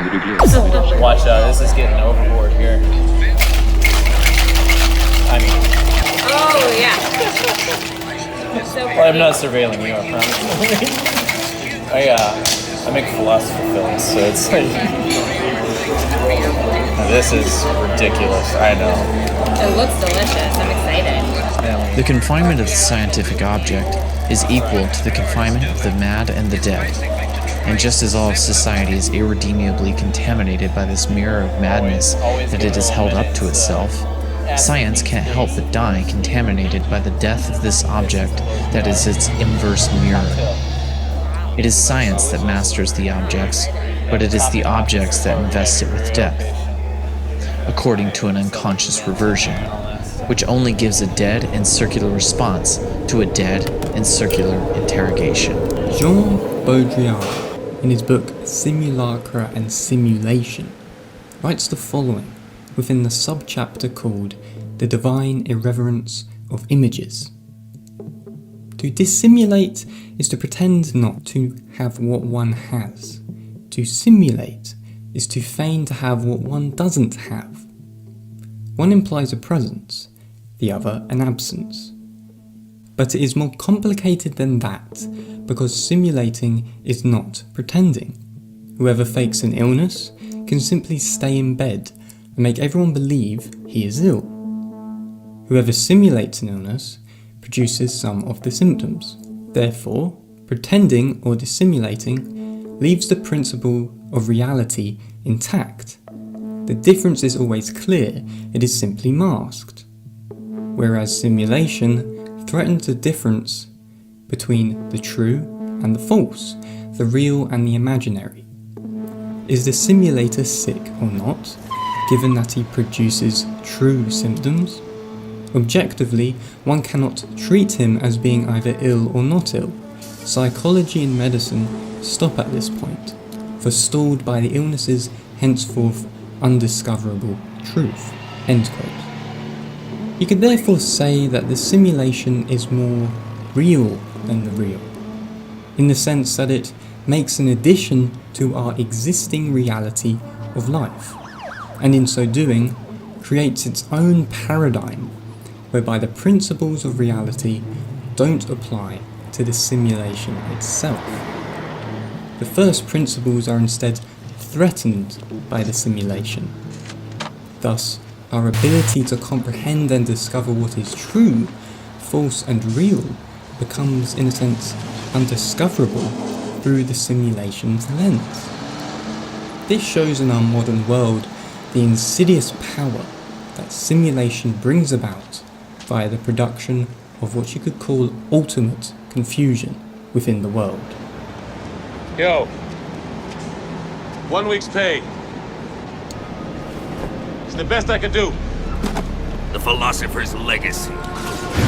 Watch out, this is getting overboard here. I mean... Oh, yeah. So well, I'm not surveilling you, I promise. I make philosophy films, so it's like... This is ridiculous, I know. It looks delicious, I'm excited. Yeah. The confinement of the scientific object is equal to the confinement of the mad and the dead. And just as all of society is irredeemably contaminated by this mirror of madness that it has held up to itself, science can't help but die contaminated by the death of this object that is its inverse mirror. It is science that masters the objects, but it is the objects that invest it with death, according to an unconscious reversion, which only gives a dead and circular response to a dead and circular interrogation. Jean Baudrillard, in his book Simulacra and Simulation, writes the following within the subchapter called The Divine Irreverence of Images. To dissimulate is to pretend not to have what one has. To simulate is to feign to have what one doesn't have. One implies a presence, the other an absence. But it is more complicated than that, because simulating is not pretending. Whoever fakes an illness can simply stay in bed and make everyone believe he is ill. Whoever simulates an illness produces some of the symptoms. Therefore, pretending or dissimulating leaves the principle of reality intact. The difference is always clear, it is simply masked. Whereas simulation threatens the difference between the true and the false, the real and the imaginary. Is the simulator sick or not, given that he produces true symptoms? Objectively, one cannot treat him as being either ill or not ill. Psychology and medicine stop at this point, forestalled by the illness's henceforth undiscoverable truth. End quote. You could therefore say that the simulation is more real than the real, in the sense that it makes an addition to our existing reality of life, and in so doing, creates its own paradigm, whereby the principles of reality don't apply to the simulation itself. The first principles are instead threatened by the simulation. Thus, our ability to comprehend and discover what is true, false and real becomes, in a sense, undiscoverable through the simulation's lens. This shows in our modern world the insidious power that simulation brings about via the production of what you could call ultimate confusion within the world. Yo, 1 week's pay. It's the best I could do. The philosopher's legacy.